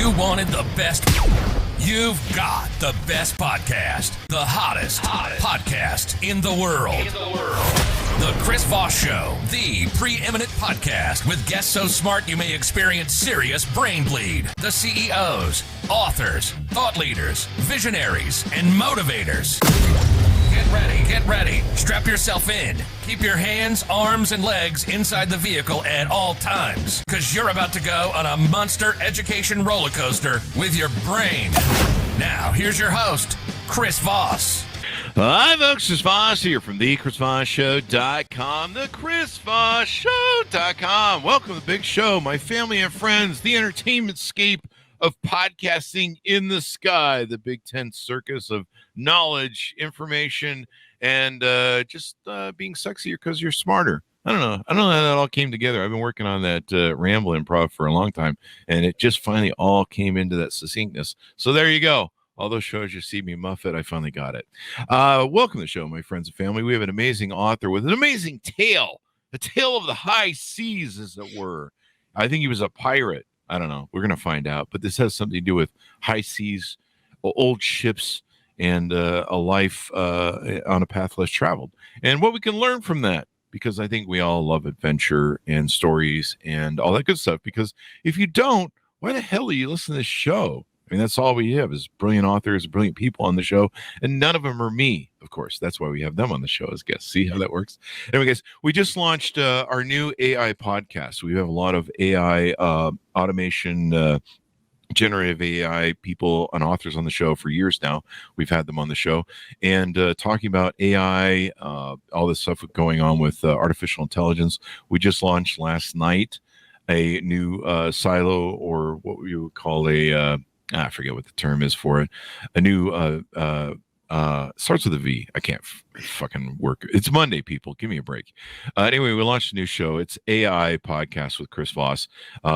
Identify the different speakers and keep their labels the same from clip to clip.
Speaker 1: You wanted the best. You've got the best podcast. The hottest podcast in the world. The Chris Voss Show, the preeminent podcast with guests so smart you may experience serious brain bleed. The CEOs, authors, thought leaders, visionaries, and motivators. Get ready. Strap yourself in. Keep your hands, arms, and legs inside the vehicle at all times, because you're about to go on a monster education roller coaster with your brain. Now, here's your host, Chris Voss.
Speaker 2: Hi, folks. Chris Voss here from the ChrisVossShow.com, the ChrisVossShow.com. Welcome to the big show, my family and friends, the entertainment scape of podcasting in the sky, the Big Ten circus of knowledge, information, and just being sexier because you're smarter. I don't know how that all came together. I've been working on that ramble improv for a long time, and it just finally all came into that succinctness. So there you go. All those shows you see me muff it, I finally got it. Welcome to the show, my friends and family. We have an amazing author with an amazing tale, a tale of the high seas, as it were. I think he was a pirate. I don't know. We're going to find out. But this has something to do with high seas, old ships, and a life on a path less traveled. And what we can learn from that, because I think we all love adventure and stories and all that good stuff. Because if you don't, why the hell are you listening to this show? I mean, that's all we have is brilliant authors, brilliant people on the show, and none of them are me, of course. That's why we have them on the show as guests. See how that works? Anyway, guys, we just launched our new AI podcast. We have a lot of AI automation, generative AI people and authors on the show for years now. We've had them on the show and talking about AI, all this stuff going on with artificial intelligence. We just launched last night a new silo, or what we would call I forget what the term is for it. A new starts with a V. I can't fucking work. It's Monday, people. Give me a break. Anyway, we launched a new show. It's AI Podcast with Chris Voss.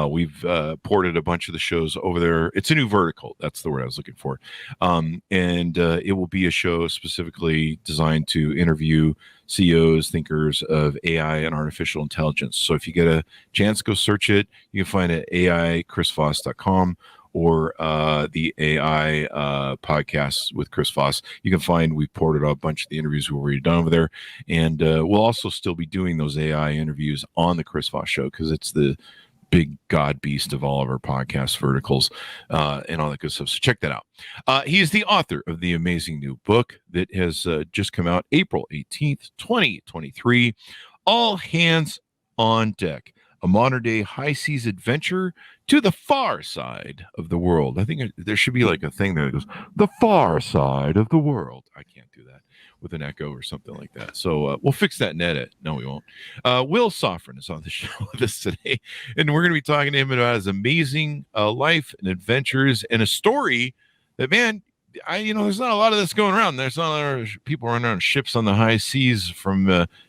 Speaker 2: We've ported a bunch of the shows over there. It's a new vertical. That's the word I was looking for. And it will be a show specifically designed to interview CEOs, thinkers of AI and artificial intelligence. So if you get a chance, go search it. You can find it at AIChrisVoss.com. or the AI podcast with Chris Voss. You can find we've ported a bunch of the interviews we've already done over there. And we'll also still be doing those AI interviews on the Chris Voss Show because it's the big god beast of all of our podcast verticals and all that good stuff. So check that out. He is the author of the amazing new book that has just come out April 18th, 2023. All Hands on Deck, a modern-day high-seas adventure to the far side of the world. I think there should be like a thing there that goes, the far side of the world. I can't do that with an echo or something like that. So we'll fix that in edit. No, we won't. Will Sofrin is on the show with us today, and we're going to be talking to him about his amazing life and adventures and a story that, man, there's not a lot of this going around. There's not a lot of people running around ships on the high seas from,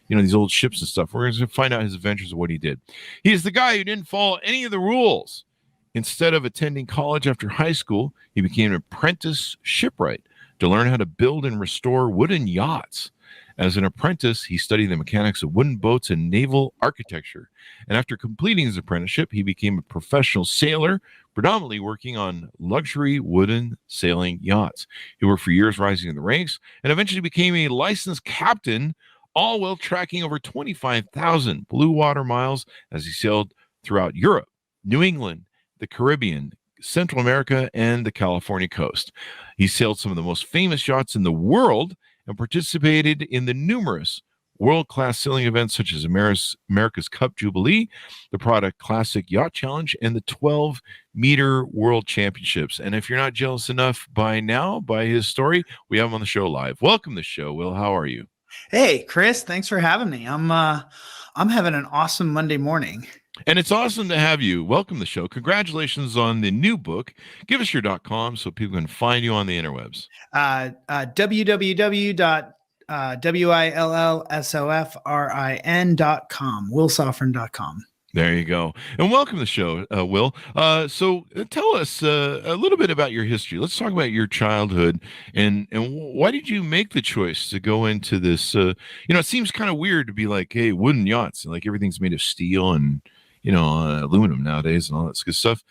Speaker 2: these old ships and stuff. We're going to find out his adventures of what he did. He is the guy who didn't follow any of the rules. Instead of attending college after high school, he became an apprentice shipwright to learn how to build and restore wooden yachts. As an apprentice, he studied the mechanics of wooden boats and naval architecture. And after completing his apprenticeship, he became a professional sailor, predominantly working on luxury wooden sailing yachts. He worked for years rising in the ranks and eventually became a licensed captain, all while tracking over 25,000 blue water miles as he sailed throughout Europe, New England, the Caribbean, Central America, and the California coast. He sailed some of the most famous yachts in the world and participated in the numerous world-class sailing events such as America's Cup Jubilee, the Prada Classic Yacht Challenge, and the 12-meter World Championships. And if you're not jealous enough by now, by his story, we have him on the show live. Welcome to the show, Will. How are you?
Speaker 3: Hey, Chris. Thanks for having me. I'm having an awesome Monday morning.
Speaker 2: And it's awesome to have you. Welcome to the show. Congratulations on the new book. Give us your .com so people can find you on the interwebs.
Speaker 3: www.willsofrin.com, willsofrin.com.
Speaker 2: There you go. And welcome to the show, Will. So tell us a little bit about your history. Let's talk about your childhood and why did you make the choice to go into this? It seems kind of weird to be like, hey, wooden yachts, like everything's made of steel and aluminum nowadays and all that good stuff.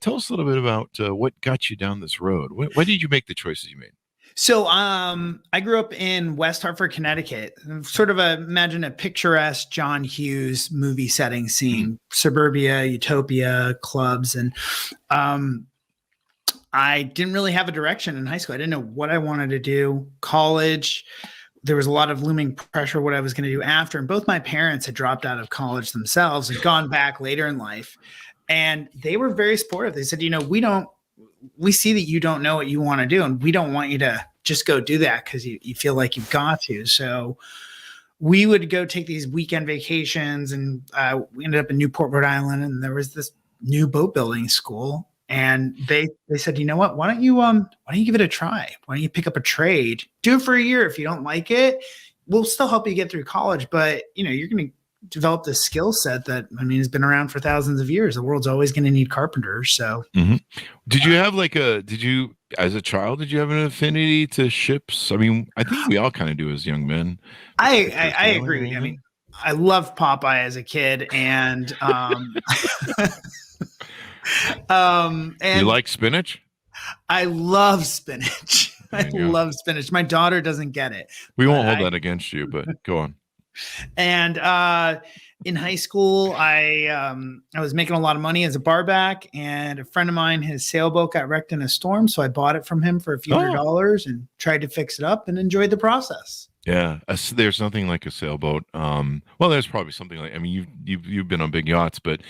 Speaker 2: Tell us a little bit about what got you down this road. Why did you make the choices you made?
Speaker 3: So, I grew up in West Hartford, Connecticut, sort of imagine a picturesque John Hughes movie setting scene, suburbia, utopia, clubs. And, I didn't really have a direction in high school. I didn't know what I wanted to do. College, there was a lot of looming pressure what I was going to do after. And both my parents had dropped out of college themselves and gone back later in life. And they were very supportive. They said, we see that you don't know what you want to do, and we don't want you to just go do that because you feel like you've got to. So we would go take these weekend vacations, and we ended up in Newport, Rhode Island, and there was this new boat building school. And they said, you know what, why don't you give it a try? Why don't you pick up a trade? Do it for a year. If you don't like it, we'll still help you get through college. But, you're going to develop this skill set that, has been around for thousands of years. The world's always going to need carpenters. So
Speaker 2: did you have as a child, did you have an affinity to ships? I think we all kind of do as young men.
Speaker 3: I agree. I loved Popeye as a kid, and and
Speaker 2: you like spinach?
Speaker 3: I love spinach. I love spinach. My daughter doesn't get it.
Speaker 2: We won't hold that against you, but go on.
Speaker 3: And in high school, I was making a lot of money as a barback, and a friend of mine, his sailboat got wrecked in a storm. So I bought it from him for a few $100s and tried to fix it up and enjoyed the process.
Speaker 2: Yeah, there's nothing like a sailboat. Well, there's probably something like. You've been on big yachts, but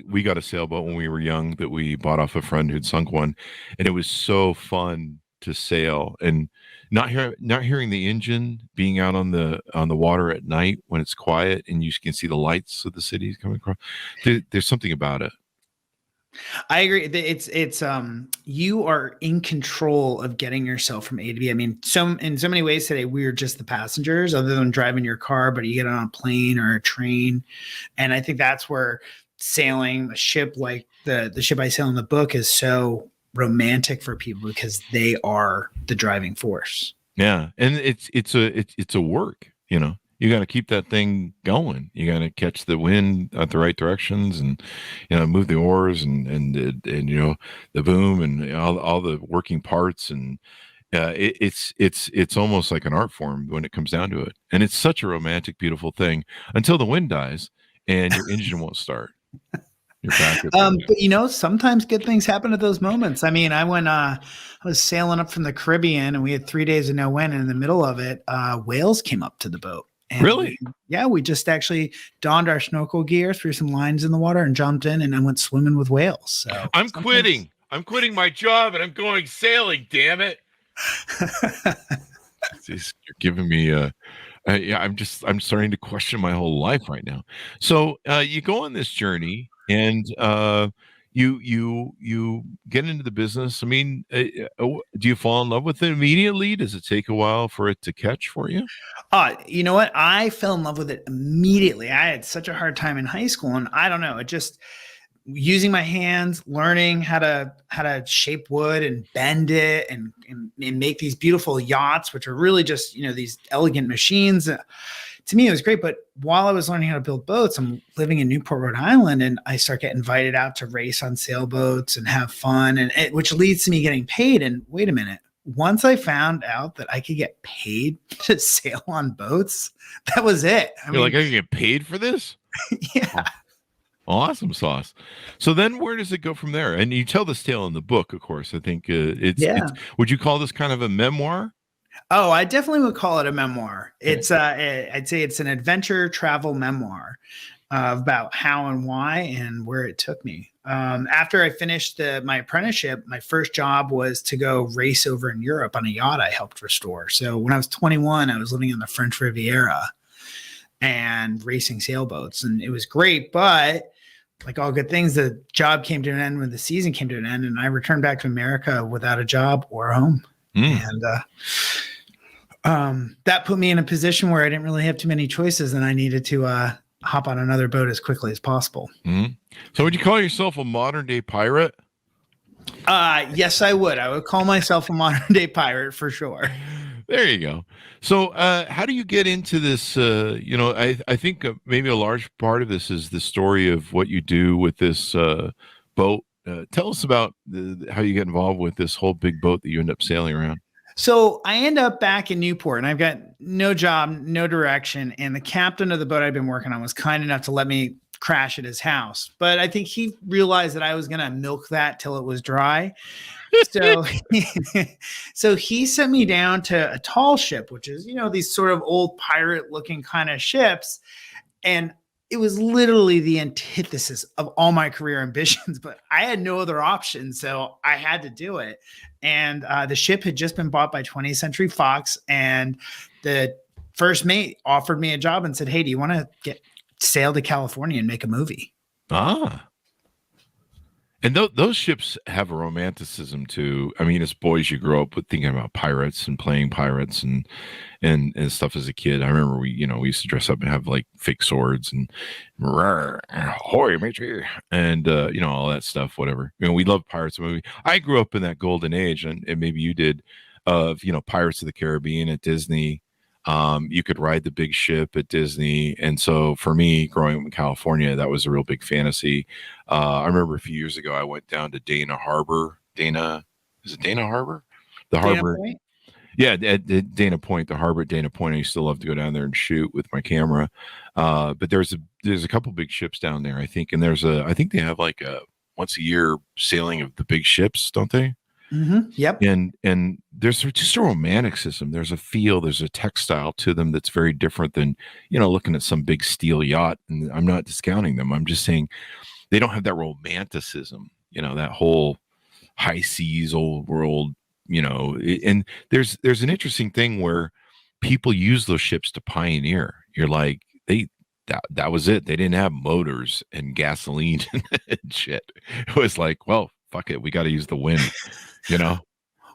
Speaker 2: we got a sailboat when we were young that we bought off a friend who'd sunk one, and it was so fun to sail and not hearing the engine, being out on the water at night when it's quiet and you can see the lights of the cities coming across. There's something about it.
Speaker 3: I agree. It's you are in control of getting yourself from A to B. In so many ways today, we're just the passengers other than driving your car, but you get on a plane or a train. And I think that's where sailing a ship like the ship I sail in the book is so romantic for people because they are the driving force.
Speaker 2: Yeah. And it's a work, You got to keep that thing going. You got to catch the wind at the right directions, and move the oars and the boom and all the working parts, and it's almost like an art form when it comes down to it. And it's such a romantic, beautiful thing until the wind dies and your engine won't start. You're back at
Speaker 3: but sometimes good things happen at those moments. I was sailing up from the Caribbean, and we had 3 days of no wind, and in the middle of it, whales came up to the boat. And
Speaker 2: really?
Speaker 3: We just actually donned our snorkel gear, threw some lines in the water, and jumped in, and I went swimming with whales. So
Speaker 2: I'm quitting my job, and I'm going sailing. Damn it! You're giving me I'm starting to question my whole life right now. So you go on this journey, and you get into the business. Do you fall in love with it immediately? Does it take a while for it to catch for you?
Speaker 3: You know what? I fell in love with it immediately. I had such a hard time in high school, and I don't know, it just using my hands, learning how to shape wood and bend it and make these beautiful yachts, which are really just, these elegant machines. To me, it was great. But while I was learning how to build boats, I'm living in Newport, Rhode Island, and I start getting invited out to race on sailboats and have fun, which leads to me getting paid. And wait a minute. Once I found out that I could get paid to sail on boats, that was it.
Speaker 2: I can get paid for this?
Speaker 3: Yeah.
Speaker 2: Awesome sauce. So then where does it go from there? And you tell this tale in the book, of course. I think would you call this kind of a memoir?
Speaker 3: Oh, I definitely would call it a memoir. It's I'd say it's an adventure travel memoir about how and why and where it took me. After I finished my apprenticeship, my first job was to go race over in Europe on a yacht I helped restore. So when I was 21, I was living in the French Riviera and racing sailboats, and it was great. But like all good things, the job came to an end when the season came to an end, and I returned back to America without a job or a home. And that put me in a position where I didn't really have too many choices, and I needed to hop on another boat as quickly as possible.
Speaker 2: So would you call yourself a modern day pirate?
Speaker 3: Yes, I would. I would call myself a modern day pirate for sure.
Speaker 2: There you go. So, how do you get into this? I think maybe a large part of this is the story of what you do with this boat. Tell us about how you get involved with this whole big boat that you end up sailing around.
Speaker 3: So I end up back in Newport, and I've got no job, no direction. And the captain of the boat I've been working on was kind enough to let me crash at his house. But I think he realized that I was going to milk that till it was dry. So, so he sent me down to a tall ship, which is, these sort of old pirate looking kind of ships. And it was literally the antithesis of all my career ambitions, but I had no other option. So I had to do it. And the ship had just been bought by 20th Century Fox. And the first mate offered me a job and said, "Hey, do you want to sail to California and make a movie?"
Speaker 2: Ah. And those ships have a romanticism too. I mean, as boys, you grow up with thinking about pirates and playing pirates and stuff as a kid. I remember we used to dress up and have like fake swords and ahoy, matey, and all that stuff. Whatever. We love pirates movie. I grew up in that golden age, and maybe you did, of Pirates of the Caribbean at Disney. You could ride the big ship at Disney. And so for me, growing up in California, that was a real big fantasy. I remember a few years ago, I went down to Dana Harbor. Is it Dana Harbor? The harbor.
Speaker 3: Point?
Speaker 2: Yeah, at Dana Point, the harbor at Dana Point. I used to love to go down there and shoot with my camera. But there's a couple big ships down there, I think. And I think they have like a once a year sailing of the big ships, don't they?
Speaker 3: Mm-hmm. Yep.
Speaker 2: And there's just a romanticism. There's a feel, there's a textile to them that's very different than, looking at some big steel yacht. And I'm not discounting them. I'm just saying they don't have that romanticism, that whole high seas, old world, and there's an interesting thing where people use those ships to pioneer. You're like, that was it. They didn't have motors and gasoline and shit. It was like, well, fuck it. We got to use the wind.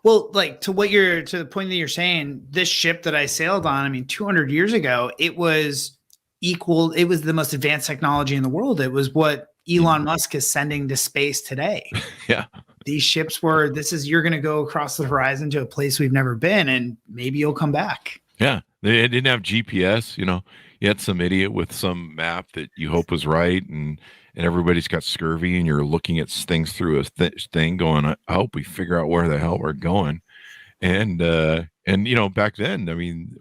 Speaker 3: Well, like to the point that you're saying, this ship that I sailed on, 200 years ago, it was the most advanced technology in the world. It was what Elon Musk is sending to space today.
Speaker 2: Yeah.
Speaker 3: These ships you're going to go across the horizon to a place we've never been, and maybe you'll come back.
Speaker 2: Yeah. They didn't have GPS, you had some idiot with some map that you hope was right. And everybody's got scurvy, and you're looking at things through a thing going, I hope we figure out where the hell we're going. And back then,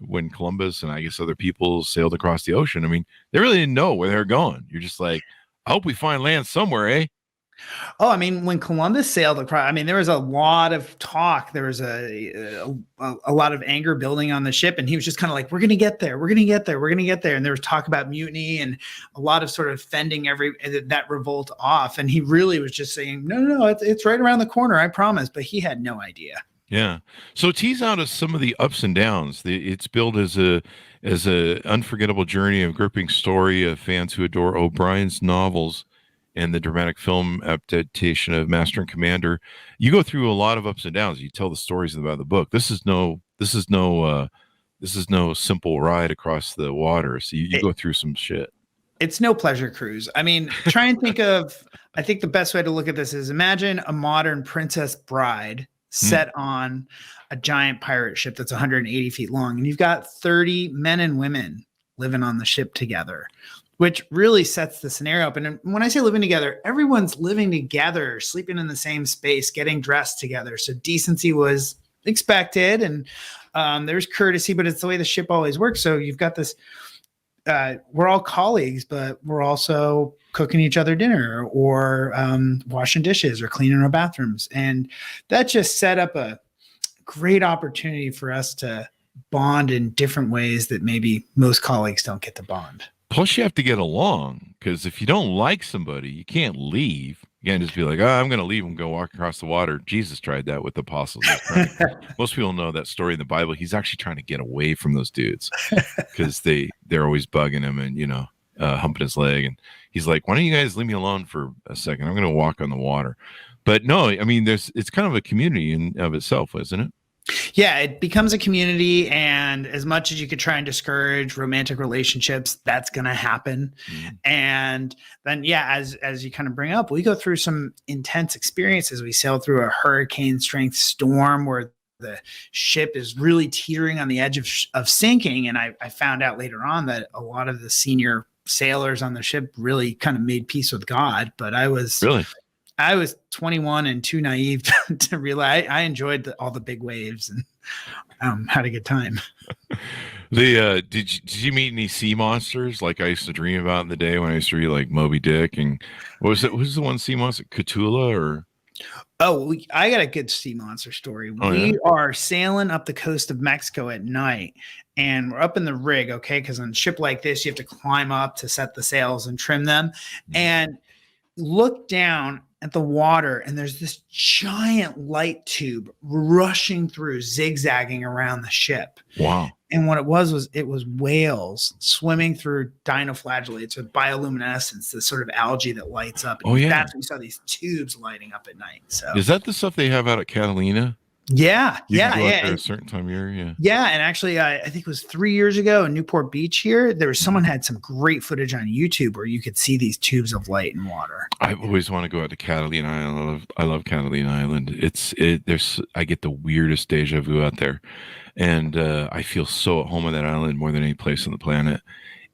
Speaker 2: when Columbus and I guess other people sailed across the ocean, they really didn't know where they're going. You're just like, I hope we find land somewhere, eh?
Speaker 3: Oh, when Columbus sailed across, there was a lot of talk. There was a lot of anger building on the ship, and he was just kind of like, "We're going to get there. We're going to get there. We're going to get there." And there was talk about mutiny and a lot of sort of fending that revolt off. And he really was just saying, "No, it's right around the corner. I promise." But he had no idea.
Speaker 2: Yeah. So tease out of some of the ups and downs. It's billed as a unforgettable journey of gripping story of fans who adore O'Brien's novels and the dramatic film adaptation of Master and Commander. You go through a lot of ups and downs. You tell the stories about the book. This is no simple ride across the water. So you go through some shit.
Speaker 3: It's no pleasure cruise. Try and think of, I think the best way to look at this is imagine a modern Princess Bride set on a giant pirate ship that's 180 feet long. And you've got 30 men and women living on the ship together, which really sets the scenario up. And when I say living together, everyone's living together, sleeping in the same space, getting dressed together. So decency was expected, and there's courtesy, but it's the way the ship always works. So you've got this, we're all colleagues, but we're also cooking each other dinner or washing dishes or cleaning our bathrooms. And that just set up a great opportunity for us to bond in different ways that maybe most colleagues don't get to bond.
Speaker 2: Plus, you have to get along, because if you don't like somebody, you can't leave. You can't just be like, I'm going to leave and go walk across the water. Jesus tried that with the apostles. Most people know that story in the Bible. He's actually trying to get away from those dudes because they're always bugging him and, humping his leg. And he's like, why don't you guys leave me alone for a second? I'm going to walk on the water. But no, it's kind of a community in of itself, isn't it?
Speaker 3: Yeah, it becomes a community, and as much as you could try and discourage romantic relationships, that's going to happen. Mm-hmm. And then, as you kind of bring up, we go through some intense experiences. We sailed through a hurricane strength storm where the ship is really teetering on the edge of sinking. And I found out later on that a lot of the senior sailors on the ship really kind of made peace with God. But I was 21 and too naive to realize I enjoyed all the big waves and had a good time.
Speaker 2: Did you meet any sea monsters like I used to dream about in the day when I used to read like Moby Dick and what was it? What was the one sea monster? Cthulhu or?
Speaker 3: Oh, I got a good sea monster story. We are sailing up the coast of Mexico at night, and we're up in the rig, okay? Because on a ship like this, you have to climb up to set the sails and trim them, and look down at the water, and there's this giant light tube rushing through, zigzagging around the ship.
Speaker 2: Wow.
Speaker 3: And what it was whales swimming through dinoflagellates with bioluminescence, this sort of algae that lights up. And that's when we saw these tubes lighting up at night. So
Speaker 2: is that the stuff they have out at Catalina?
Speaker 3: Yeah.
Speaker 2: At a certain time of year.
Speaker 3: Yeah. And actually, I think it was 3 years ago in Newport Beach here, someone had some great footage on YouTube where you could see these tubes of light and water.
Speaker 2: I always want to go out to Catalina Island. I love Catalina Island. I get the weirdest deja vu out there. And I feel so at home on that island more than any place on the planet.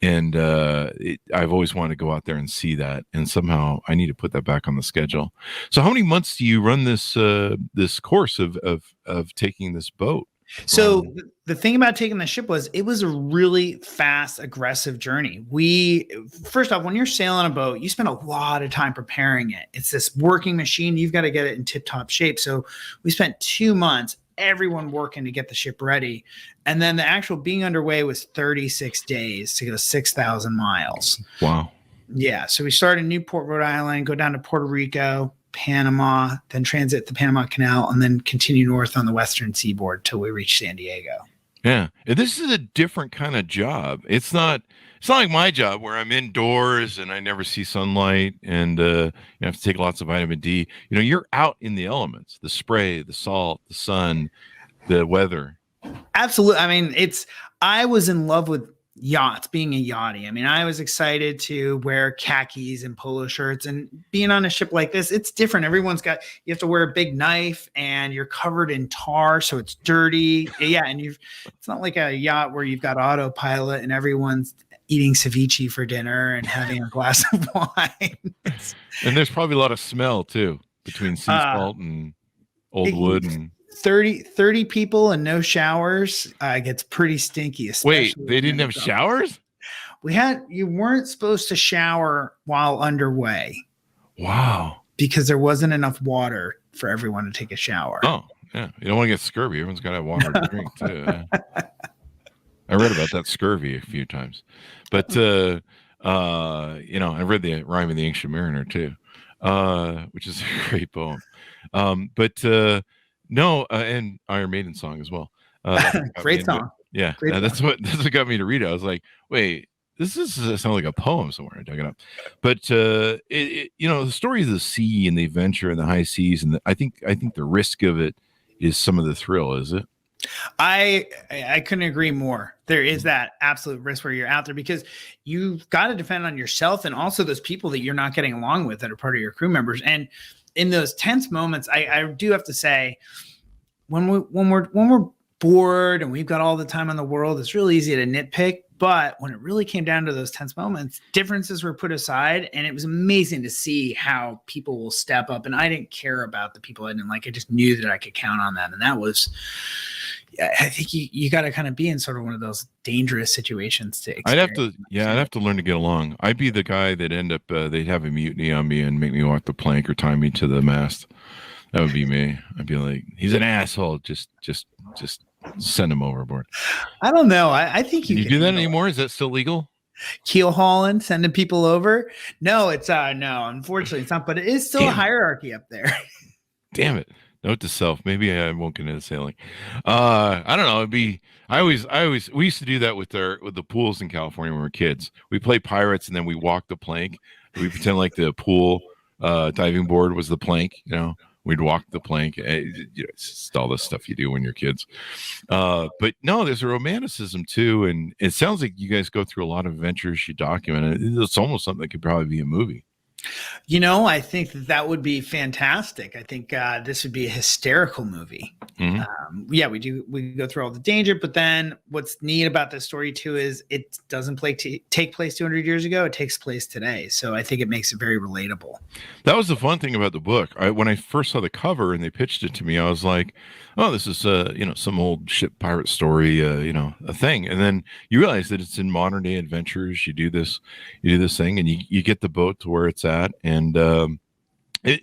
Speaker 2: And I've always wanted to go out there and see that. And somehow I need to put that back on the schedule. So how many months do you run this this course of taking this boat?
Speaker 3: So the thing about taking the ship was it was a really fast, aggressive journey. First off, when you're sailing a boat, you spend a lot of time preparing it. It's this working machine. You've got to get it in tip-top shape. So we spent 2 months, everyone working to get the ship ready. And then the actual being underway was 36 days to go 6,000 miles.
Speaker 2: Wow.
Speaker 3: Yeah. So we started in Newport, Rhode Island, go down to Puerto Rico, Panama, then transit the Panama Canal, and then continue north on the western seaboard till we reach San Diego.
Speaker 2: Yeah. And this is a different kind of job. It's not like my job where I'm indoors and I never see sunlight and you have to take lots of vitamin D. You know, you're out in the elements, the spray, the salt, the sun, the weather.
Speaker 3: Absolutely. I mean, I was in love with yachts, being a yachty. I mean, I was excited to wear khakis and polo shirts, and being on a ship like this, it's different. You have to wear a big knife and you're covered in tar, so it's dirty. Yeah. And it's not like a yacht where you've got autopilot and everyone's eating ceviche for dinner and having a glass of wine.
Speaker 2: And there's probably a lot of smell too, between sea salt and old wood and
Speaker 3: 30 people and no showers gets pretty stinky.
Speaker 2: Wait, they didn't have showers?
Speaker 3: You weren't supposed to shower while underway.
Speaker 2: Wow.
Speaker 3: Because there wasn't enough water for everyone to take a shower.
Speaker 2: Oh, yeah. You don't want to get scurvy. Everyone's got to have water to drink too. I read about that scurvy a few times. But I read the Rhyme of the Ancient Mariner too, which is a great poem. No, and Iron Maiden song as well.
Speaker 3: Great song.
Speaker 2: Yeah,
Speaker 3: Great
Speaker 2: that's
Speaker 3: song.
Speaker 2: what got me to read it. I was like, wait, this sounds like a poem somewhere. I dug it up. But the story of the sea and the adventure and the high seas, and I think the risk of it is some of the thrill, is it?
Speaker 3: I couldn't agree more. There is that absolute risk where you're out there because you've got to depend on yourself and also those people that you're not getting along with that are part of your crew members. And in those tense moments, I do have to say, when we're bored and we've got all the time in the world, it's really easy to nitpick. But when it really came down to those tense moments, differences were put aside, and it was amazing to see how people will step up. And I didn't care about the people I didn't like; I just knew that I could count on them, and that was. I think you got to kind of be in sort of one of those dangerous situations to experience.
Speaker 2: I'd have to learn to get along. I'd be the guy that end up, they'd have a mutiny on me and make me walk the plank or tie me to the mast. That would be me. I'd be like, he's an asshole. Just send him overboard.
Speaker 3: I don't know. I think
Speaker 2: you do that anymore? Is that still legal?
Speaker 3: Keel hauling, sending people over? No, it's no, unfortunately it's not, but it is still a hierarchy up there.
Speaker 2: Damn it. Note to self. Maybe I won't get into sailing. I don't know. We used to do that with the pools in California when we were kids. We play pirates and then we walk the plank. We pretend like the pool diving board was the plank. We'd walk the plank. It's just all this stuff you do when you're kids. But no, there's a romanticism too, and it sounds like you guys go through a lot of adventures. You document it. It's almost something that could probably be a movie.
Speaker 3: I think that would be fantastic. I think this would be a hysterical movie.
Speaker 2: Mm-hmm.
Speaker 3: We go through all the danger, but then what's neat about this story too is it doesn't take place 200 years ago. It takes place today. So I think it makes it very relatable.
Speaker 2: That was the fun thing about the book. When I first saw the cover and they pitched it to me, I was like, oh, this is some old ship pirate story, a thing. And then you realize that it's in modern day adventures. You do this thing and you get the boat to where it's at. And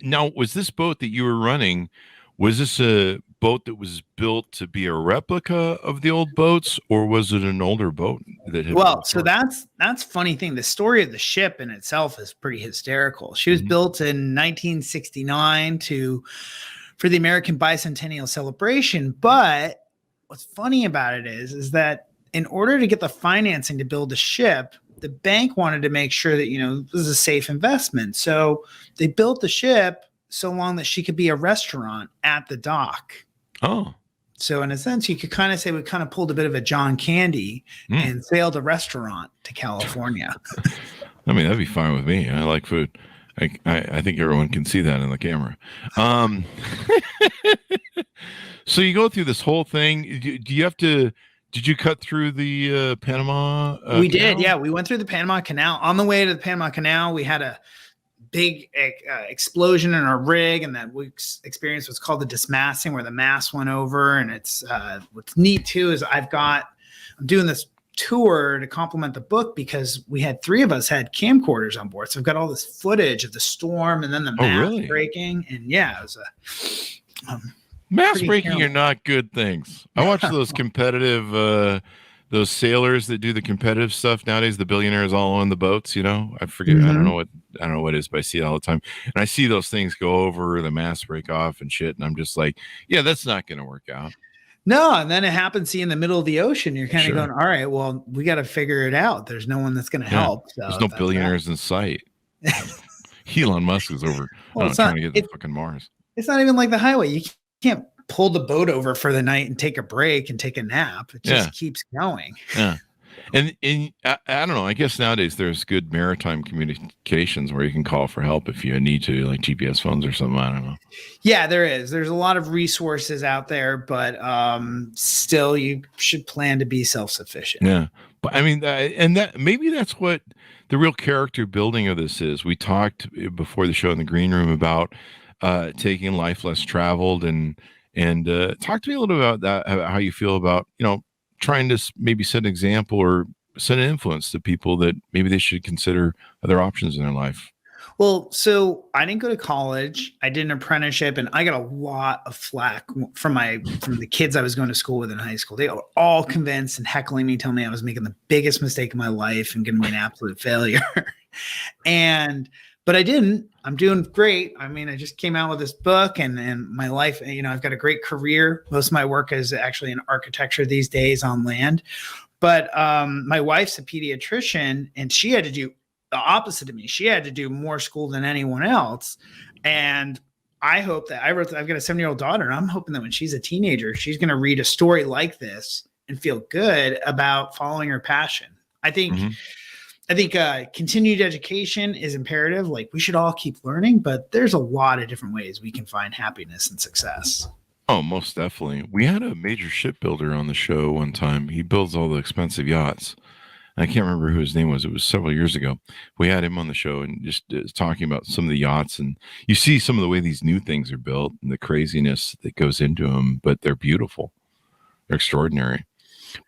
Speaker 2: now, was this boat that you were running, was this a boat that was built to be a replica of the old boats, or was it an older boat that had
Speaker 3: so that's funny thing. The story of the ship in itself is pretty hysterical. She was built in 1969 for the American bicentennial celebration. But what's funny about it is that in order to get the financing to build the ship, the bank wanted to make sure that, this is a safe investment. So they built the ship so long that she could be a restaurant at the dock.
Speaker 2: Oh.
Speaker 3: So in a sense, you could kind of say we kind of pulled a bit of a John Candy and sailed a restaurant to California.
Speaker 2: I mean, that'd be fine with me. I like food. I think everyone can see that in the camera. So you go through this whole thing. Do you have to... Did you cut through the Panama
Speaker 3: We
Speaker 2: Canal?
Speaker 3: did, yeah. We went through the Panama Canal. On the way to the Panama Canal, we had a big explosion in our rig, and that we experienced what's called the dismasting, where the mast went over. And it's what's neat too is I'm doing this tour to complement the book because we had three of us had camcorders on board. So I've got all this footage of the storm and then the mast breaking. And yeah, it was
Speaker 2: mast breaking are not good things. I watch those competitive, those sailors that do the competitive stuff nowadays. The billionaires all on the boats. I forget. I don't know what it is, but I see it all the time. And I see those things go over, the masts break off and shit. And I'm just like, yeah, that's not going to work out.
Speaker 3: No, and then it happens in the middle of the ocean. You're kind of going, all right, well, we got to figure it out. There's no one that's going to help. So
Speaker 2: there's no billionaires in sight. Elon Musk is over trying to get to fucking Mars.
Speaker 3: It's not even like the highway. You can't pull the boat over for the night and take a break and take a nap. It just keeps going.
Speaker 2: Yeah. And I don't know, I guess nowadays there's good maritime communications where you can call for help if you need to, like GPS phones or something. I don't know. Yeah,
Speaker 3: there is. There's a lot of resources out there, but still you should plan to be self-sufficient.
Speaker 2: Yeah. But I mean, and that maybe that's what the real character building of this is. We talked before the show in the green room about taking life less traveled and talk to me a little bit about that, how you feel about, trying to maybe set an example or set an influence to people that maybe they should consider other options in their life.
Speaker 3: Well, so I didn't go to college. I did an apprenticeship, and I got a lot of flack from the kids I was going to school with in high school. They were all convinced and heckling me, telling me I was making the biggest mistake of my life and going to be an absolute failure. But I didn't. I'm doing great. I mean, I just came out with this book and my life, I've got a great career. Most of my work is actually in architecture these days on land. But my wife's a pediatrician, and she had to do the opposite of me. She had to do more school than anyone else. And I hope that I've got a 7-year-old daughter, and I'm hoping that when she's a teenager, she's going to read a story like this and feel good about following her passion. I think continued education is imperative. Like, we should all keep learning, but there's a lot of different ways we can find happiness and success.
Speaker 2: Oh, most definitely. We had a major shipbuilder on the show one time. He builds all the expensive yachts. I can't remember who his name was. It was several years ago. We had him on the show and just talking about some of the yachts. And you see some of the way these new things are built and the craziness that goes into them, but they're beautiful. They're extraordinary.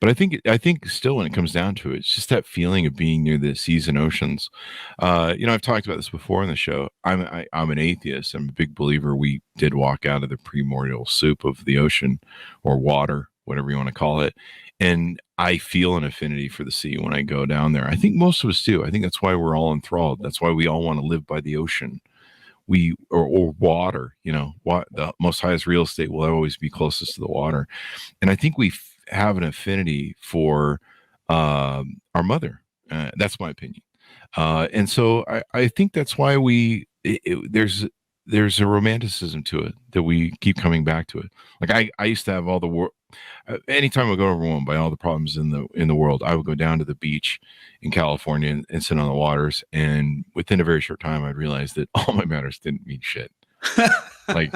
Speaker 2: But I think still when it comes down to it, it's just that feeling of being near the seas and oceans. I've talked about this before on the show. I'm an atheist. I'm a big believer we did walk out of the primordial soup of the ocean or water, whatever you want to call it. And I feel an affinity for the sea when I go down there. I think most of us do. I think that's why we're all enthralled. That's why we all want to live by the ocean. Or water, the most highest real estate will always be closest to the water. And I think we have an affinity for our mother. That's my opinion. And so I think that's why there's there's a romanticism to it that we keep coming back to it. Like I used to have all the world. Anytime I go overwhelmed by all the problems in the world, I would go down to the beach in California and sit on the waters. And within a very short time, I'd realize that all my matters didn't mean shit. like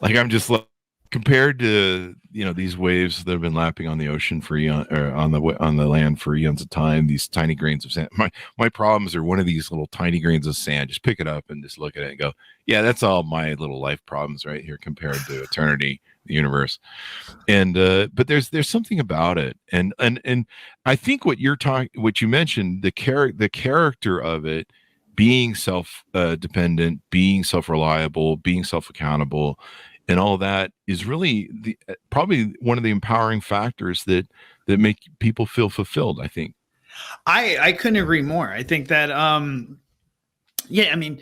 Speaker 2: I'm just like, compared to these waves that have been lapping on the ocean for or on the land for eons of time, these tiny grains of sand. My problems are one of these little tiny grains of sand. Just pick it up and just look at it and go, yeah, that's all my little life problems right here compared to eternity, the universe. And but there's something about it, and I think what you mentioned, the character of it, being self-dependent, being self-reliable, being self-accountable, and all that is really probably one of the empowering factors that make people feel fulfilled, I think.
Speaker 3: I couldn't agree more. I think that, I mean,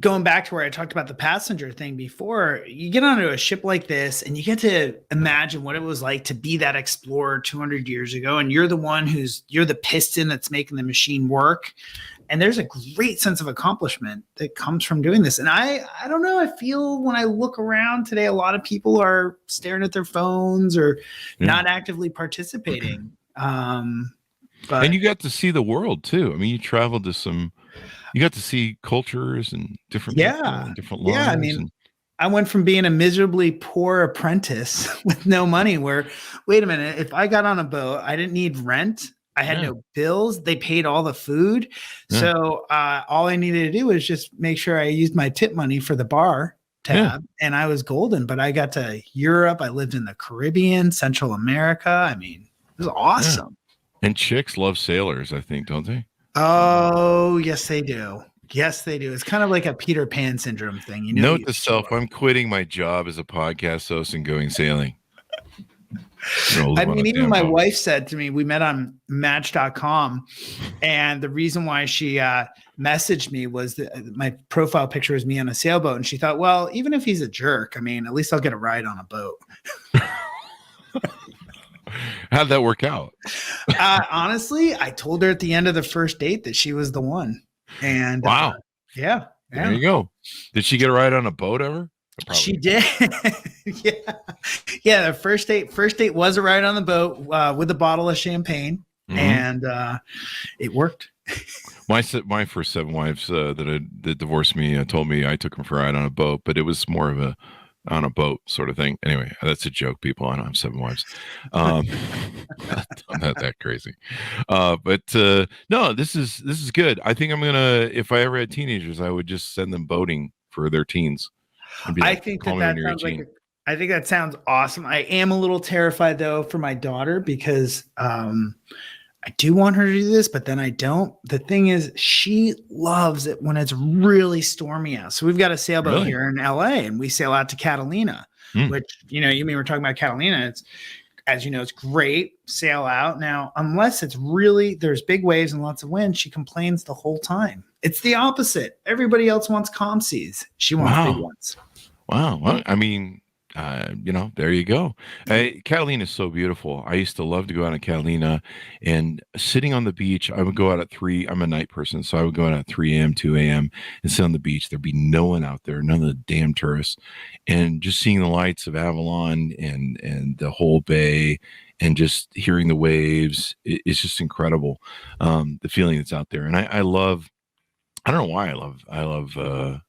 Speaker 3: going back to where I talked about the passenger thing before, you get onto a ship like this and you get to imagine what it was like to be that explorer 200 years ago. And you're the piston that's making the machine work. And there's a great sense of accomplishment that comes from doing this. And I don't know, I feel when I look around today, a lot of people are staring at their phones or not actively participating.
Speaker 2: And you got to see the world too. I mean, you traveled to you got to see cultures and different people and different lives.
Speaker 3: Yeah, I mean, I went from being a miserably poor apprentice with no money where, wait a minute, if I got on a boat, I didn't need rent. I had no bills. They paid all the food. Yeah. So all I needed to do was just make sure I used my tip money for the bar tab and I was golden. But I got to Europe. I lived in the Caribbean, Central America. I mean, it was awesome.
Speaker 2: Yeah. And chicks love sailors, I think, don't they?
Speaker 3: Oh, yes, they do. Yes, they do. It's kind of like a Peter Pan syndrome thing.
Speaker 2: Note to self, I'm quitting my job as a podcast host and going sailing.
Speaker 3: I mean, even my wife said to me, we met on match.com, and the reason why she messaged me was that my profile picture was me on a sailboat, and she thought, well, even if he's a jerk, I mean, at least I'll get a ride on a boat.
Speaker 2: How'd that work out?
Speaker 3: Honestly, I told her at the end of the first date that she was the one. And
Speaker 2: wow.
Speaker 3: Yeah.
Speaker 2: There you go. Did she get a ride on a boat ever?
Speaker 3: Probably. She did. Yeah. The first date was a ride on the boat with a bottle of champagne, and it worked.
Speaker 2: My first 7 wives that divorced me told me I took them for a ride on a boat, but it was more of a on a boat sort of thing. Anyway, that's a joke, people. I don't have 7 wives. I'm not that crazy. But no, this is good. I think I'm gonna, if I ever had teenagers, I would just send them boating for their teens.
Speaker 3: I think that sounds awesome. I am a little terrified though for my daughter because I do want her to do this, but then I don't. The thing is, she loves it when it's really stormy out. So we've got a sailboat here in LA, and we sail out to Catalina, which, you mean we're talking about Catalina. It's, as you know, it's great. Sail out. Now, unless it's really, there's big waves and lots of wind, she complains the whole time. It's the opposite. Everybody else wants calm seas. She wants big ones.
Speaker 2: Wow. Well, I mean, there you go. Catalina is so beautiful. I used to love to go out in Catalina, and sitting on the beach, I would go out at 3. I'm a night person, so I would go out at 3 a.m., 2 a.m. and sit on the beach. There'd be no one out there, none of the damn tourists, and just seeing the lights of Avalon and the whole bay, and just hearing the waves. It's just incredible. The feeling that's out there, and I don't know why I love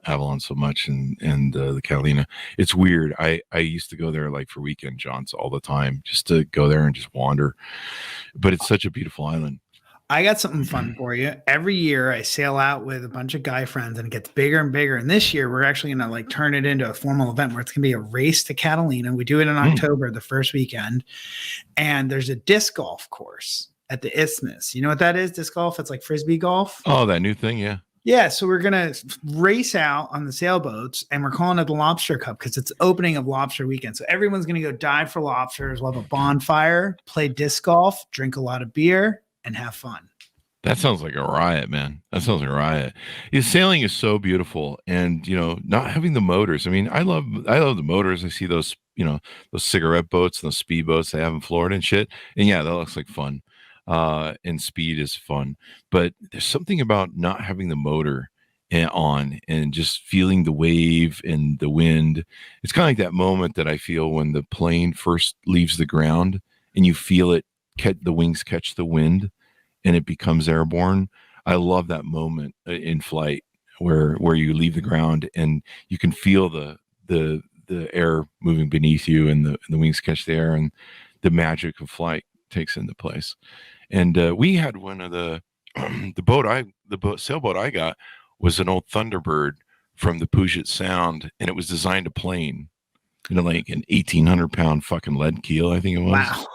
Speaker 2: Avalon so much and the Catalina. It's weird. I used to go there like for weekend jaunts all the time, just to go there and just wander. But it's such a beautiful island.
Speaker 3: I got something fun for you. Every year I sail out with a bunch of guy friends, and it gets bigger and bigger. And this year we're actually going to turn it into a formal event where it's going to be a race to Catalina. We do it in October, the first weekend. And there's a disc golf course at the Isthmus. You know what that is? Disc golf? It's like Frisbee golf.
Speaker 2: Oh, that new thing. Yeah.
Speaker 3: Yeah, so we're going to race out on the sailboats, and we're calling it the Lobster Cup because it's opening of lobster weekend. So everyone's going to go dive for lobsters. We'll have a bonfire, play disc golf, drink a lot of beer, and have fun.
Speaker 2: That sounds like a riot, man. That sounds like a riot. Yeah, sailing is so beautiful, and not having the motors. I mean, I love the motors. I see those, those cigarette boats and those speed boats they have in Florida and shit. And yeah, that looks like fun. And speed is fun, but there's something about not having the motor on and just feeling the wave and the wind. It's kind of like that moment that I feel when the plane first leaves the ground and you feel it, the wings catch the wind and it becomes airborne. I love that moment in flight where you leave the ground and you can feel the air moving beneath you and the wings catch the air and the magic of flight takes into place. And we had one of the sailboat I got was an old Thunderbird from the Puget Sound, and it was designed to plane, like an 1,800-pound fucking lead keel, I think it was.
Speaker 3: Wow.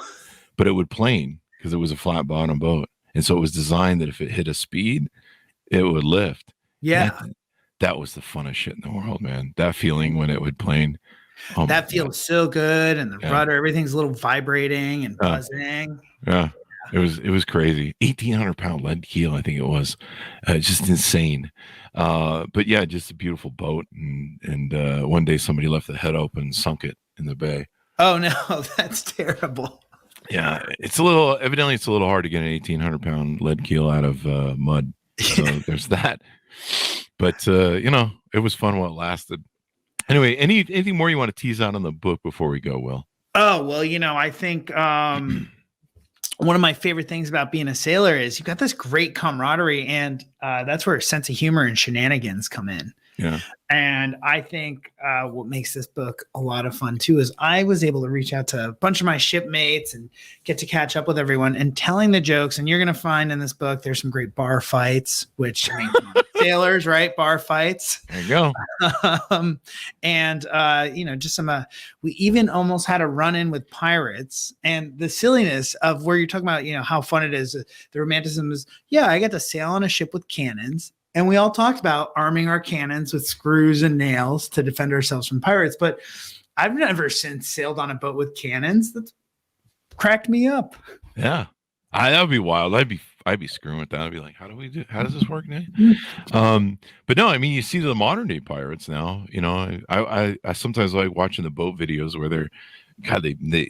Speaker 2: But it would plane because it was a flat bottom boat. And so it was designed that if it hit a speed, it would lift.
Speaker 3: Yeah.
Speaker 2: That was the funnest shit in the world, man. That feeling when it would plane.
Speaker 3: Oh, that feels so good. And the rudder, everyth's a little vibrating and buzzing.
Speaker 2: Yeah. It was crazy. 1,800-pound lead keel, I think it was. Just insane. But yeah, just a beautiful boat. And one day somebody left the head open and sunk it in the bay.
Speaker 3: Oh no, that's terrible.
Speaker 2: Yeah, evidently it's a little hard to get an 1,800-pound lead keel out of mud. So there's that. But it was fun while it lasted. Anyway, anything more you want to tease out on the book before we go, Will?
Speaker 3: Oh, well, I think one of my favorite things about being a sailor is you've got this great camaraderie, and that's where a sense of humor and shenanigans come in.
Speaker 2: Yeah.
Speaker 3: And I think what makes this book a lot of fun too is I was able to reach out to a bunch of my shipmates and get to catch up with everyone and telling the jokes. And you're going to find in this book, there's some great bar fights, which sailors, right? Bar fights.
Speaker 2: There you go.
Speaker 3: And just some, we even almost had a run in with pirates, and the silliness of where you're talking about, how fun it is. The romanticism is, I got to sail on a ship with cannons. And we all talked about arming our cannons with screws and nails to defend ourselves from pirates. But I've never since sailed on a boat with cannons. That's cracked me up.
Speaker 2: Yeah. That would be wild. I'd be screwing with that. I'd be like, how does this work now? But no, I mean, you see the modern day pirates now, I sometimes like watching the boat videos where they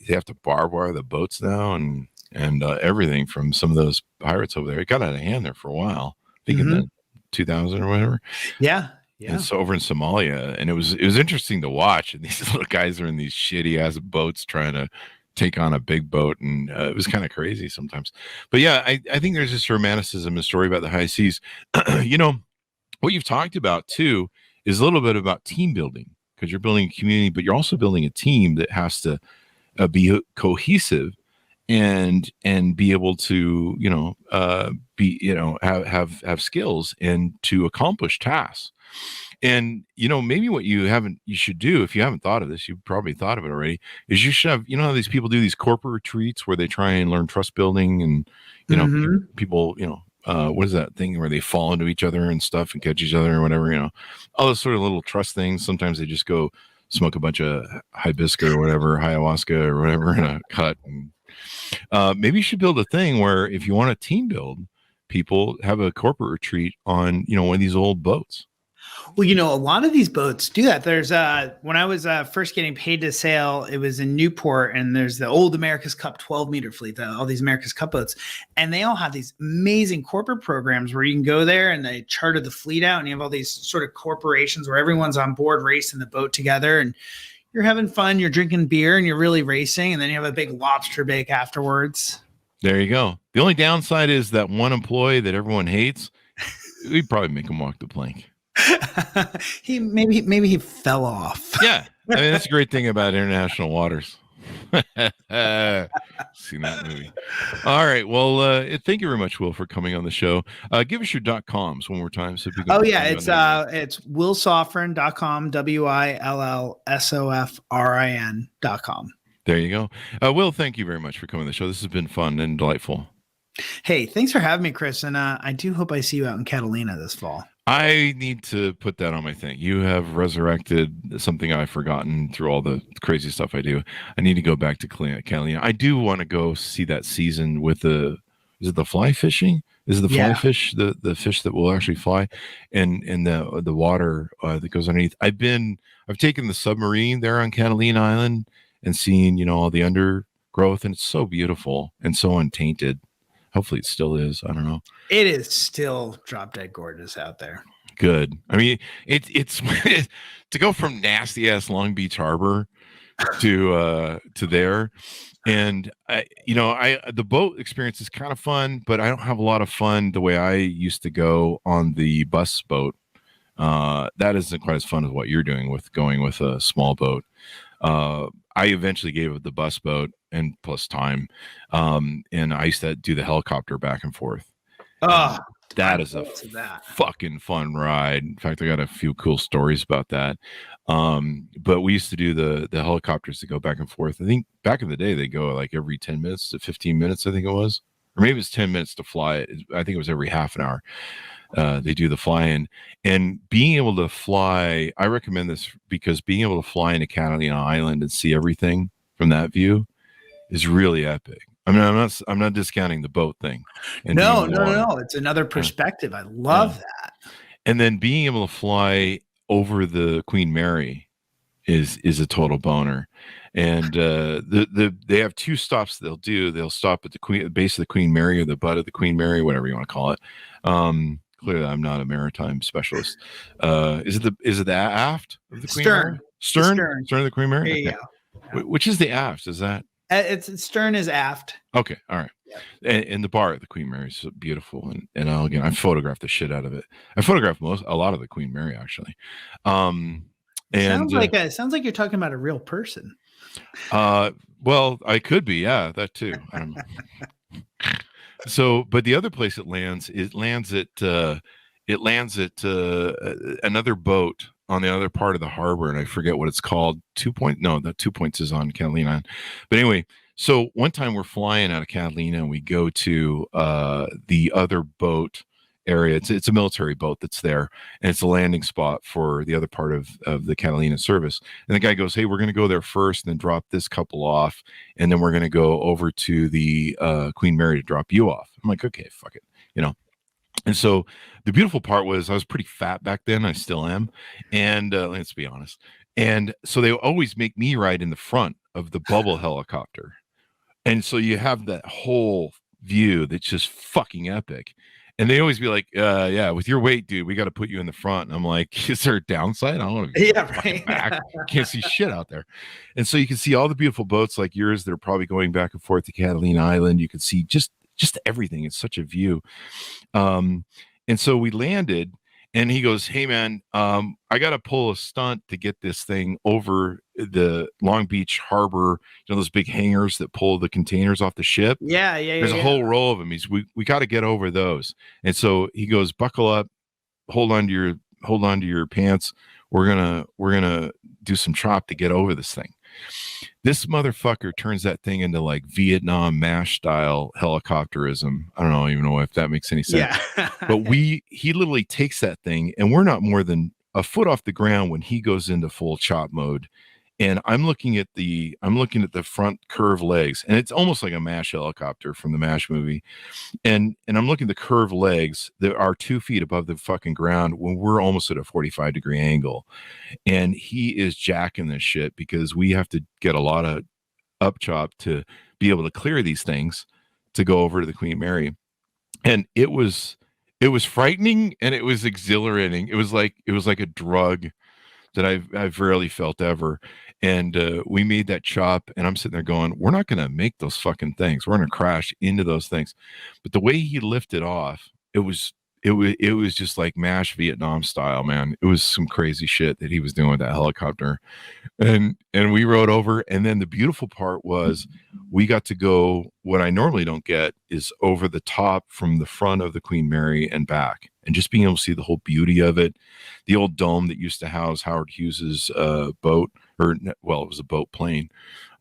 Speaker 2: have to barbed wire the boats now and everything from some of those pirates over there. It got out of hand there for a while. Thinking that 2000 or whatever.
Speaker 3: Yeah.
Speaker 2: And so over in Somalia, and it was interesting to watch. And these little guys are in these shitty ass boats trying to take on a big boat, and it was kind of crazy sometimes. But yeah, I think there's this romanticism and story about the high seas. What you've talked about too is a little bit about team building, because you're building a community, but you're also building a team that has to be cohesive and be able to have skills and to accomplish tasks. And maybe what you should do, if you haven't thought of this, you've probably thought of it already, is you should have, how these people do these corporate retreats where they try and learn trust building, and people what is that thing where they fall into each other and stuff and catch each other or whatever, all those sort of little trust things. Sometimes they just go smoke a bunch of hibiscus or whatever, ayahuasca or whatever in a cut. And maybe you should build a thing where if you want to team build, people have a corporate retreat on, one of these old boats.
Speaker 3: Well, a lot of these boats do that. There's when I was first getting paid to sail, it was in Newport, and there's the old America's Cup 12-meter fleet, all these America's Cup boats, and they all have these amazing corporate programs where you can go there and they charter the fleet out, and you have all these sort of corporations where everyone's on board racing the boat together, and you're having fun, you're drinking beer, and you're really racing, and then you have a big lobster bake afterwards.
Speaker 2: There you go. The only downside is that one employee that everyone hates, we'd probably make him walk the plank.
Speaker 3: Maybe he fell off.
Speaker 2: Yeah, I mean that's a great thing about international waters. Seen that movie. All right, well, thank you very much, Will, for coming on the show. Give us your .coms one more time, so people can.
Speaker 3: Oh yeah, it's willsofrin.com, willsofrin.com.
Speaker 2: There you go. Will, thank you very much for coming on the show. This has been fun and delightful.
Speaker 3: Hey, thanks for having me, Chris, and I do hope I see you out in Catalina this fall.
Speaker 2: I need to put that on my thing. You have resurrected something I've forgotten through all the crazy stuff I do. I need to go back to Catalina. I do want to go see that season with is it the fly fishing? Is it the fly fish, the fish that will actually fly, and the water that goes underneath? I've taken the submarine there on Catalina Island and seen, all the undergrowth, and it's so beautiful and so untainted. Hopefully it still is. I don't know.
Speaker 3: It is still drop dead gorgeous out there.
Speaker 2: good. I mean, it's to go from nasty ass Long Beach Harbor to there. And the boat experience is kind of fun, but I don't have a lot of fun the way I used to go on the bus boat. That isn't quite as fun as what you're doing with going with a small boat. I eventually gave up the bus boat and plus time. And I used to do the helicopter back and forth. That is a fucking fun ride. In fact, I got a few cool stories about that. But we used to do the helicopters to go back and forth. I think back in the day, they go like every 10 minutes to 15 minutes, I think it was. Or maybe it's 10 minutes to fly it. I think it was every half an hour. They do the fly-in. And being able to fly, I recommend this because being able to fly into Catalina Island and see everything from that view is really epic. I mean, I'm not discounting the boat thing.
Speaker 3: No. It's another perspective. I love that.
Speaker 2: And then being able to fly over the Queen Mary is a total boner. And they have two stops they'll do. They'll stop at the base of the Queen Mary or the butt of the Queen Mary, whatever you want to call it. Clearly, I'm not a maritime specialist. Is it the aft of the Queen Mary? Stern of the Queen Mary.
Speaker 3: Okay.
Speaker 2: Which is the aft? Is that?
Speaker 3: It's stern is aft.
Speaker 2: Okay, all right. Yeah. And the bar at the Queen Mary is so beautiful, and again, I photographed the shit out of it. I photographed a lot of the Queen Mary actually. Sounds
Speaker 3: like you're talking about a real person.
Speaker 2: Well, I could be, yeah, that too. I don't know. So, but the other place it lands at another boat on the other part of the harbor, and I forget what it's called. 2 Points is on Catalina. But anyway, so one time we're flying out of Catalina and we go to the other boat area. It's a military boat that's there, and it's a landing spot for the other part of the Catalina service. And the guy goes, "Hey, we're going to go there first and then drop this couple off, and then we're going to go over to the Queen Mary to drop you off." I'm like, "Okay, fuck it," And so the beautiful part was I was pretty fat back then. I still am. And let's be honest. And so they always make me ride in the front of the bubble helicopter. And so you have that whole view that's just fucking epic. And they always be like, yeah, with your weight, dude, we got to put you in the front. And I'm like, is there a downside? I don't want to be back. Can't see shit out there. And so you can see all the beautiful boats like yours that are probably going back and forth to Catalina Island. You can see just everything. It's such a view. And so we landed and he goes, "Hey man, I got to pull a stunt to get this thing over the Long Beach Harbor, those big hangers that pull the containers off the ship."
Speaker 3: Yeah.
Speaker 2: There's a whole row of them. We got to get over those. And so he goes, "Buckle up, hold on to your pants. We're gonna do some chop to get over this thing." This motherfucker turns that thing into like Vietnam MASH style helicopterism. I don't even know if that makes any sense.
Speaker 3: Yeah.
Speaker 2: But he literally takes that thing, and we're not more than a foot off the ground when he goes into full chop mode. And I'm looking at the front curved legs, and it's almost like a MASH helicopter from the MASH movie. And I'm looking at the curved legs that are 2 feet above the fucking ground when we're almost at a 45-degree angle. And he is jacking this shit because we have to get a lot of up chop to be able to clear these things to go over to the Queen Mary. And it was frightening and it was exhilarating. It was like a drug that I've rarely felt ever. And we made that chop, and I'm sitting there going, "We're not going to make those fucking things. We're going to crash into those things." But the way he lifted off, it was just like MASH Vietnam style, man. It was some crazy shit that he was doing with that helicopter. And we rode over, and then the beautiful part was we got to go, what I normally don't get is over the top from the front of the Queen Mary and back, and just being able to see the whole beauty of it. The old dome that used to house Howard Hughes's boat, it was a boat plane.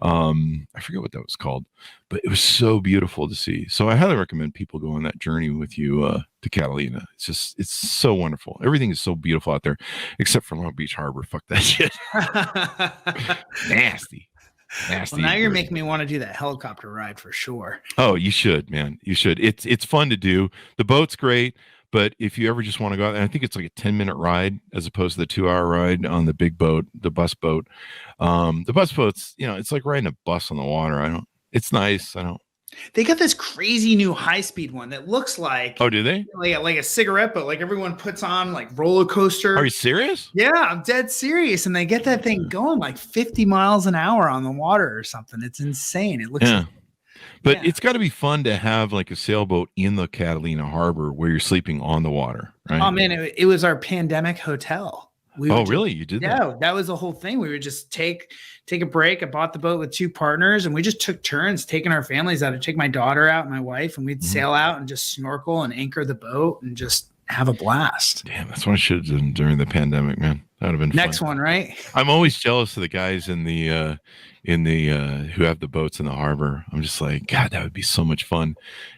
Speaker 2: I forget what that was called, but it was so beautiful to see. So I highly recommend people go on that journey with you to Catalina. It's so wonderful. Everything is so beautiful out there, except for Long Beach Harbor. Fuck that shit. Nasty.
Speaker 3: Well, now you're making me want to do that helicopter ride for sure.
Speaker 2: Oh, you should, man. You should. It's fun to do. The boat's great. But if you ever just want to go out, and I think it's like a 10-minute ride as opposed to the 2-hour ride on the big boat, the bus boat. The bus boat's, it's like riding a bus on the water. It's nice.
Speaker 3: They got this crazy new high-speed one that looks like
Speaker 2: Oh, do they?
Speaker 3: like a cigarette, but like everyone puts on like roller coaster.
Speaker 2: Are you serious?
Speaker 3: Yeah, I'm dead serious. And they get that thing going like 50 miles an hour on the water or something. It's insane. It looks
Speaker 2: But it's got to be fun to have like a sailboat in the Catalina Harbor where you're sleeping on the water, right?
Speaker 3: Oh man, it was our pandemic hotel.
Speaker 2: Really? You did that?
Speaker 3: Yeah, that was the whole thing. We would just take a break. I bought the boat with 2 partners, and we just took turns taking our families out. I'd take my daughter out, and my wife, and we'd sail out and just snorkel and anchor the boat and just have a blast.
Speaker 2: Damn, that's what I should have done during the pandemic, man. That would have been
Speaker 3: Next
Speaker 2: fun.
Speaker 3: one, right?
Speaker 2: I'm always jealous of the guys in the who have the boats in the harbor. I'm just like, God, that would be so much fun.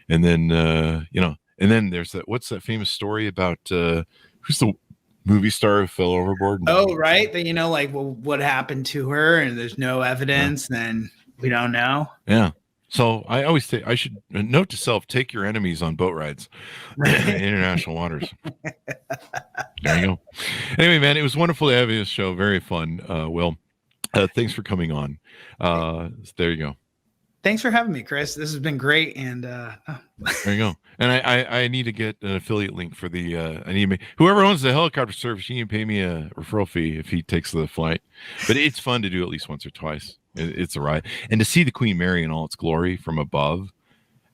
Speaker 2: And then and then there's what's that famous story about who's the movie star who fell overboard?
Speaker 3: Oh, right. Then like, well, what happened to her? And there's no evidence. Then we don't know.
Speaker 2: Yeah. So I always say I should note to self: take your enemies on boat rides in international waters. There you go. Anyway, man, it was wonderful to have you on the show. Very fun. Will, thanks for coming on. There you go.
Speaker 3: Thanks for having me, Chris. This has been great. And
Speaker 2: there you go. And I need to get an affiliate link for the I need whoever owns the helicopter service, you can pay me a referral fee if he takes the flight. But it's fun to do at least once or twice. It's a ride. And to see the Queen Mary in all its glory from above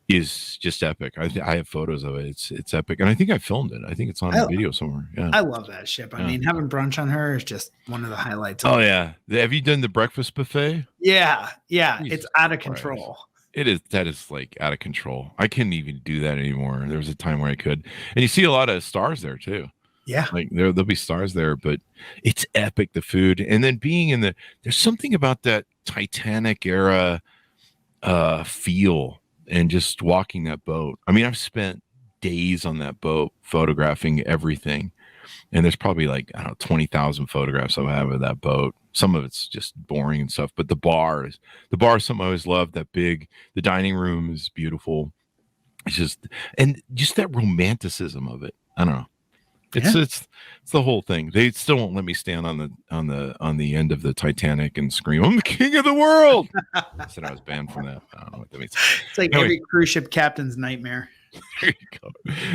Speaker 2: is just epic. I have photos of it. It's epic. And I think I filmed it. I think it's on video somewhere. Yeah.
Speaker 3: I love that ship. I mean, having brunch on her is just one of the highlights.
Speaker 2: Oh, yeah. Have you done the breakfast buffet?
Speaker 3: Yeah. Yeah.
Speaker 2: Jesus
Speaker 3: it's out of
Speaker 2: Christ.
Speaker 3: control.
Speaker 2: It is. That is like out of control. I couldn't even do that anymore. There was a time where I could. And you see a lot of stars there too.
Speaker 3: Yeah.
Speaker 2: Like there'll be stars there, but it's epic, the food. And then being in there's something about that Titanic era feel and just walking that boat. I mean, I've spent days on that boat photographing everything. And there's probably like, I don't know, 20,000 photographs I have of that boat. Some of it's just boring and stuff, but the bar is something I always loved. That big, the dining room is beautiful. It's just that romanticism of it. I don't know. It's the whole thing. They still won't let me stand on the end of the Titanic and scream, "I'm the king of the world." I said I was banned from that. I don't know what that means.
Speaker 3: It's like every cruise ship captain's nightmare.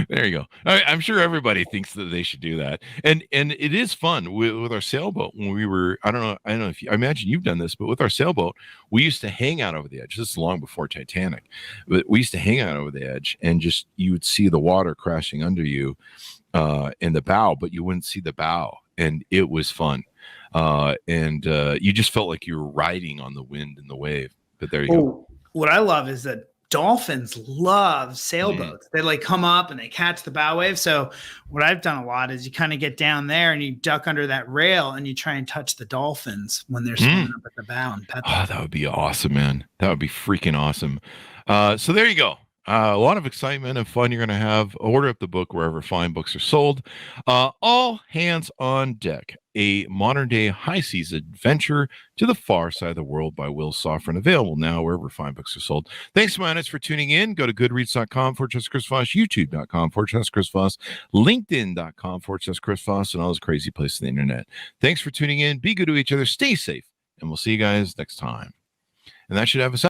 Speaker 2: There you go. I'm sure everybody thinks that they should do that, and it is fun with our sailboat. When we were, I don't know if I imagine you've done this, but with our sailboat, we used to hang out over the edge. This is long before Titanic, but we used to hang out over the edge, and just you would see the water crashing under you in the bow, but you wouldn't see the bow, and it was fun. You just felt like you were riding on the wind and the wave. But there you go.
Speaker 3: What I love is that dolphins love sailboats. They like come up and they catch the bow wave. So what I've done a lot is you kind of get down there and you duck under that rail and you try and touch the dolphins when they're swimming up at the bow and pet them.
Speaker 2: Oh, that would be awesome, man. That would be freaking awesome. So there you go. A lot of excitement and fun you're going to have. Order up the book wherever fine books are sold. All hands on deck. A modern-day high seas adventure to the far side of the world by Will Sofrin. Available now wherever fine books are sold. Thanks, Minus, for tuning in. Go to goodreads.com/Chris Voss, youtube.com/Chris Voss, linkedin.com/Chris Voss, and all those crazy places on the internet. Thanks for tuning in. Be good to each other. Stay safe. And we'll see you guys next time. And that should have us out.